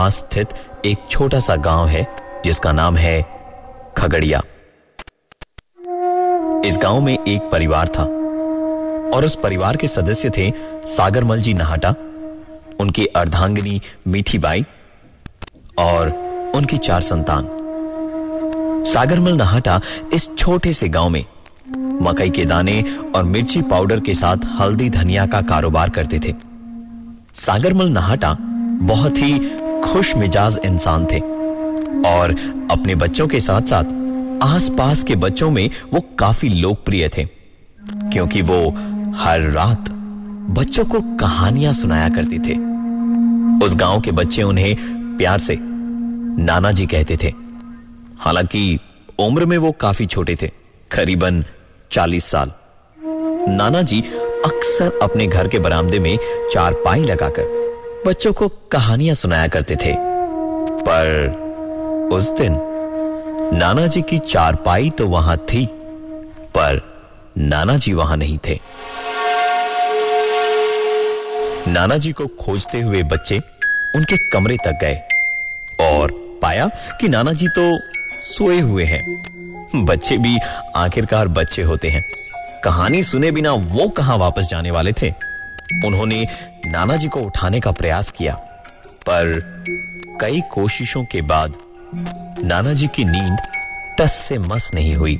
पास स्थित एक छोटा सा गांव है जिसका नाम है खगड़िया। इस गांव में एक परिवार था और उस परिवार के सदस्य थे सागरमल जी नाहटा, उनकी अर्धांगिनी मीठी बाई और उनकी 4 संतान। सागरमल नाहटा इस छोटे से गांव में मकई के दाने और मिर्ची पाउडर के साथ हल्दी धनिया का कारोबार करते थे। सागरमल नाहटा बहुत ही खुश मिजाज इंसान थे और अपने बच्चों के साथ साथ आसपास के बच्चों में वो काफी लोकप्रिय थे, क्योंकि वो हर रात बच्चों को कहानियां सुनाया करते थे। उस गांव के बच्चे उन्हें प्यार से नाना जी कहते थे। हालांकि उम्र में वो काफी छोटे थे, करीबन 40 साल। नाना जी अक्सर अपने घर के बरामदे में चारपाई लगाकर बच्चों को कहानियां सुनाया करते थे, पर उस दिन नाना जी की चारपाई तो वहां थी, पर नाना जी वहां नहीं थे। नाना जी को खोजते हुए बच्चे उनके कमरे तक गए और पाया कि नाना जी तो सोए हुए हैं। बच्चे भी आखिरकार बच्चे होते हैं, कहानी सुने बिना वो कहां वापस जाने वाले थे। उन्होंने नाना जी को उठाने का प्रयास किया, पर कई कोशिशों के बाद नाना जी की नींद टस से मस नहीं हुई।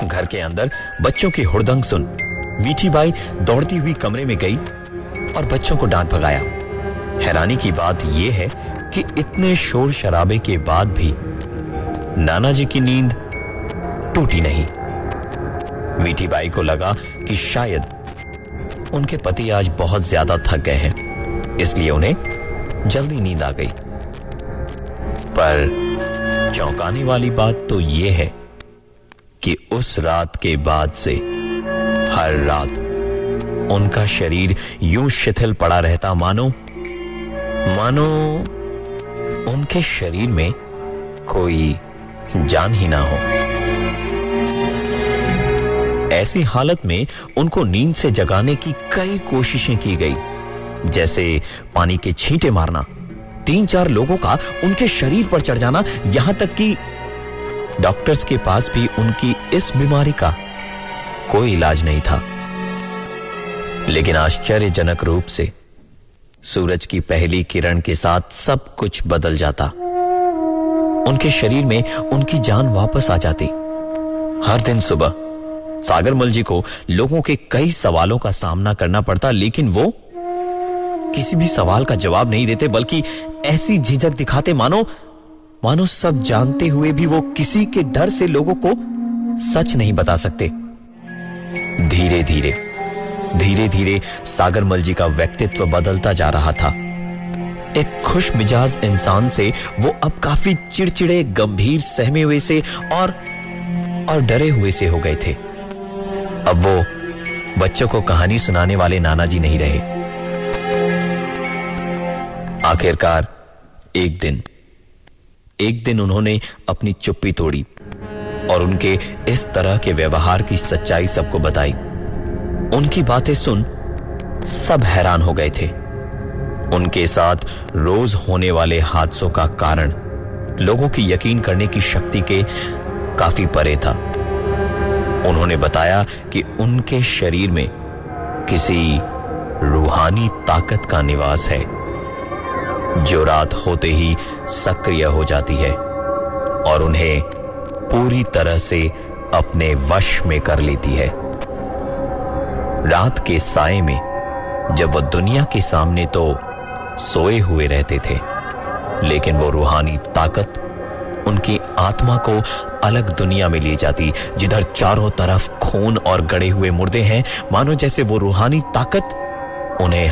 घर के अंदर बच्चों की हुड़दंग सुन मीठी बाई दौड़ती हुई कमरे में गई और बच्चों को डांट भगाया। हैरानी की बात यह है कि इतने शोर शराबे के बाद भी नाना जी की नींद टूटी नहीं। मीठी बाई को लगा कि शायद उनके पति आज बहुत ज्यादा थक गए हैं, इसलिए उन्हें जल्दी नींद आ गई। पर चौंकाने वाली बात तो यह है कि उस रात के बाद से हर रात उनका शरीर यूं शिथिल पड़ा रहता, मानो उनके शरीर में कोई जान ही ना हो। ऐसी हालत में उनको नींद से जगाने की कई कोशिशें की गई, जैसे पानी के छींटे मारना, 3-4 लोगों का उनके शरीर पर चढ़ जाना, यहां तक कि डॉक्टर्स के पास भी उनकी इस बीमारी का कोई इलाज नहीं था। लेकिन आश्चर्यजनक रूप से सूरज की पहली किरण के साथ सब कुछ बदल जाता। उनके शरीर में उनकी जान वापस आ जाती। हर दिन सुबह सागरमल जी को लोगों के कई सवालों का सामना करना पड़ता, लेकिन वो किसी भी सवाल का जवाब नहीं देते, बल्कि ऐसी झिझक दिखाते मानो सब जानते हुए भी वो किसी के डर से लोगों को सच नहीं बता सकते। धीरे धीरे सागरमल जी का व्यक्तित्व बदलता जा रहा था। एक खुश मिजाज इंसान से वो अब काफी चिड़चिड़े, गंभीर, सहमे हुए से और डरे हुए से हो गए थे। अब वो बच्चों को कहानी सुनाने वाले नाना जी नहीं रहे। आखिरकार एक दिन उन्होंने अपनी चुप्पी तोड़ी और उनके इस तरह के व्यवहार की सच्चाई सबको बताई। उनकी बातें सुन सब हैरान हो गए थे। उनके साथ रोज होने वाले हादसों का कारण लोगों की यकीन करने की शक्ति के काफी परे था। उन्होंने बताया कि उनके शरीर में किसी रूहानी ताकत का निवास है, जो रात होते ही सक्रिय हो जाती है और उन्हें पूरी तरह से अपने वश में कर लेती है। रात के साए में जब वो दुनिया के सामने तो सोए हुए रहते थे, लेकिन वो रूहानी ताकत उनकी आत्मा को अलग दुनिया में ले जाती, जिधर चारों तरफ खून और गड़े हुए मुर्दे हैं, मानो जैसे वो रूहानी ताकत उन्हें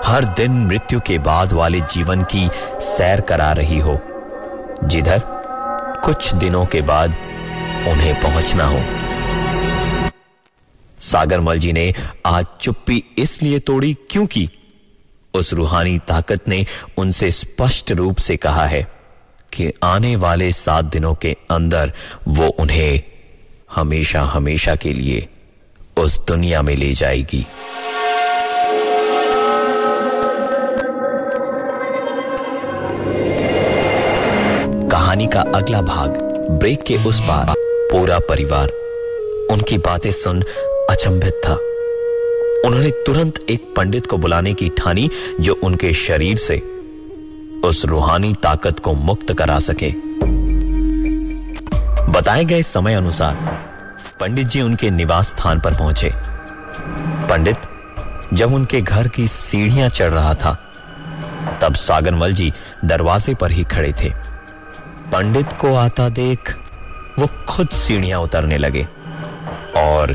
हर दिन मृत्यु के बाद वाले जीवन की सैर करा रही हो, जिधर कुछ दिनों के बाद उन्हें पहुंचना हो। सागरमल जी ने आज चुप्पी इसलिए तोड़ी क्योंकि उस रूहानी ताकत ने उनसे स्पष्ट रूप से कहा है कि आने वाले 7 दिनों के अंदर वो उन्हें हमेशा हमेशा के लिए उस दुनिया में ले जाएगी। कहानी का अगला भाग, ब्रेक के उस पार। पूरा परिवार उनकी बातें सुन अचंभित था। उन्होंने तुरंत एक पंडित को बुलाने की ठानी जो उनके शरीर से उस रूहानी ताकत को मुक्त करा सके। बताए गए समय अनुसार पंडित जी उनके निवास स्थान पर पहुंचे। पंडित जब उनके घर की सीढ़ियां चढ़ रहा था, तब सागरमल जी दरवाजे पर ही खड़े थे। पंडित को आता देख वो खुद सीढ़ियां उतरने लगे और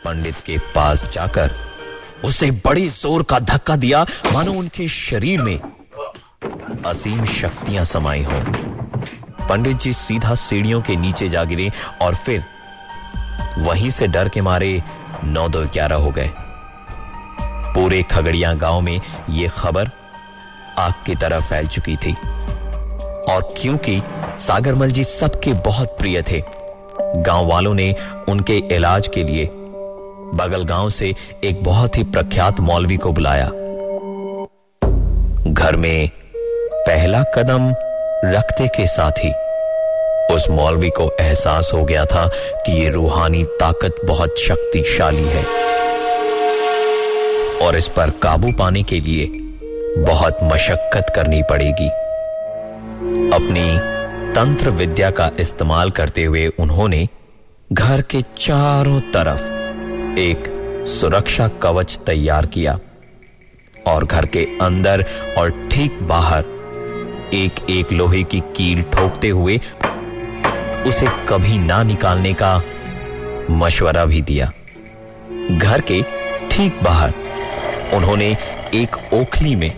पंडित के पास जाकर उसे बड़े जोर का धक्का दिया, मानो उनके शरीर में असीम शक्तियां समाई हों। पंडित जी सीधा सीढ़ियों के नीचे जा गिरे और फिर वहीं से डर के मारे 9-2-11 हो गए। पूरे खगड़िया गांव में यह खबर आग की तरह फैल चुकी थी और क्योंकि सागरमल जी सबके बहुत प्रिय थे, गांव वालों ने उनके इलाज के लिए बगल गांव से एक बहुत ही प्रख्यात मौलवी को बुलाया। घर में पहला कदम रखते के साथ ही उस मौलवी को एहसास हो गया था कि ये रूहानी ताकत बहुत शक्तिशाली है और इस पर काबू पाने के लिए बहुत मशक्कत करनी पड़ेगी। अपनी तंत्र विद्या का इस्तेमाल करते हुए उन्होंने घर के चारों तरफ एक सुरक्षा कवच तैयार किया और घर के अंदर और ठीक बाहर एक एक लोहे की कील ठोकते हुए उसे कभी ना निकालने का मशवरा भी दिया। घर के ठीक बाहर उन्होंने एक ओखली में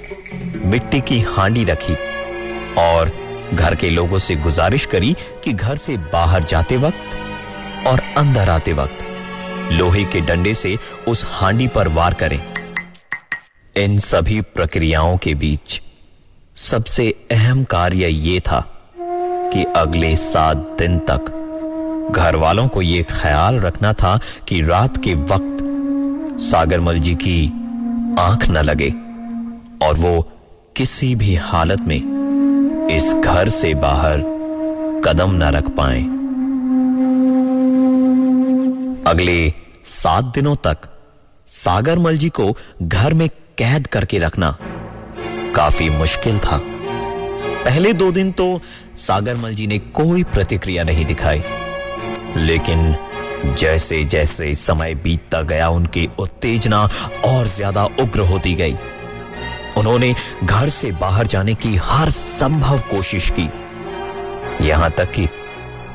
मिट्टी की हांडी रखी और घर के लोगों से गुजारिश करी कि घर से बाहर जाते वक्त और अंदर आते वक्त लोहे के डंडे से उस हांडी पर वार करें। इन सभी प्रक्रियाओं के बीच सबसे अहम कार्य यह था कि अगले 7 दिन तक घर वालों को यह ख्याल रखना था कि रात के वक्त सागरमल जी की आंख न लगे और वो किसी भी हालत में इस घर से बाहर कदम न रख पाए। अगले 7 दिनों तक सागरमल जी को घर में कैद करके रखना काफी मुश्किल था। पहले 2 दिन तो सागरमल जी ने कोई प्रतिक्रिया नहीं दिखाई, लेकिन जैसे जैसे समय बीतता गया उनकी उत्तेजना और ज्यादा उग्र होती गई। उन्होंने घर से बाहर जाने की हर संभव कोशिश की, यहां तक कि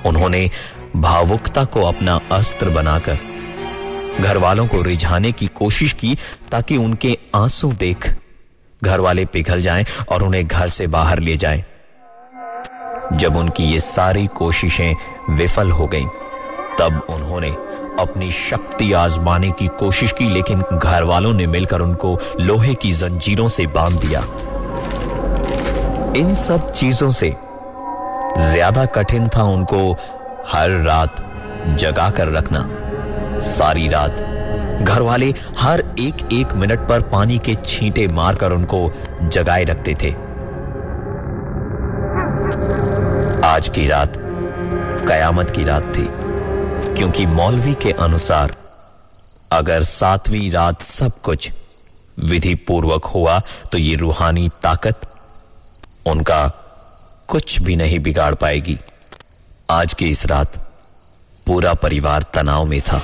उन्होंने भावुकता को अपना अस्त्र बनाकर घर वालों को रिझाने की कोशिश की ताकि उनके आंसू देख घर वाले पिघल जाएं और उन्हें घर से बाहर ले जाएं। जब उनकी ये सारी कोशिशें विफल हो गईं, तब उन्होंने अपनी शक्ति आजमाने की कोशिश की, लेकिन घर वालों ने मिलकर उनको लोहे की जंजीरों से बांध दिया। इन सब चीजों से ज्यादा कठिन था उनको हर रात जगा कर रखना। सारी रात घर वाले हर एक मिनट पर पानी के छींटे मारकर उनको जगाए रखते थे। आज की रात कयामत की रात थी, क्योंकि मौलवी के अनुसार अगर 7वीं रात सब कुछ विधि पूर्वक हुआ तो ये रूहानी ताकत उनका कुछ भी नहीं बिगाड़ पाएगी। आज की इस रात पूरा परिवार तनाव में था।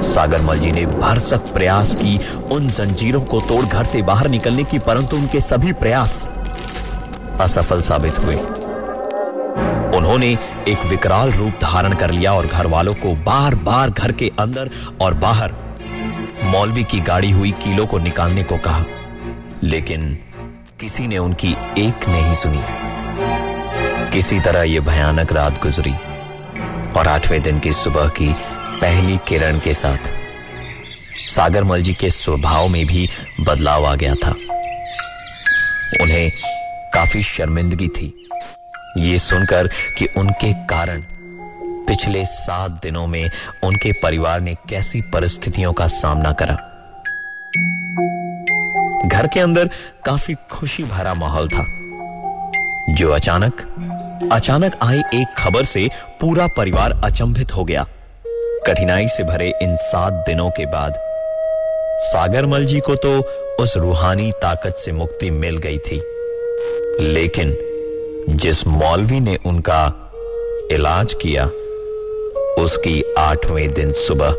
सागरमल जी ने भरसक प्रयास की उन जंजीरों को तोड़ घर से बाहर निकलने की, परंतु उनके सभी प्रयास असफल साबित हुए। उन्होंने एक विकराल रूप धारण कर लिया और घर वालों को बार बार घर के अंदर और बाहर मौलवी की गाड़ी हुई कीलों को निकालने को कहा, लेकिन किसी ने उनकी एक नहीं सुनी। किसी तरह यह भयानक रात गुजरी और 8वें दिन की सुबह की पहली किरण के साथ सागरमल जी के स्वभाव में भी बदलाव आ गया था। उन्हें काफी शर्मिंदगी थी ये सुनकर कि उनके कारण पिछले 7 दिनों में उनके परिवार ने कैसी परिस्थितियों का सामना करा। घर के अंदर काफी खुशी भरा माहौल था, जो अचानक आई एक खबर से पूरा परिवार अचंभित हो गया। कठिनाई से भरे इन 7 दिनों के बाद सागरमल जी को तो उस रूहानी ताकत से मुक्ति मिल गई थी, लेकिन जिस मौलवी ने उनका इलाज किया, उसकी 8वें दिन सुबह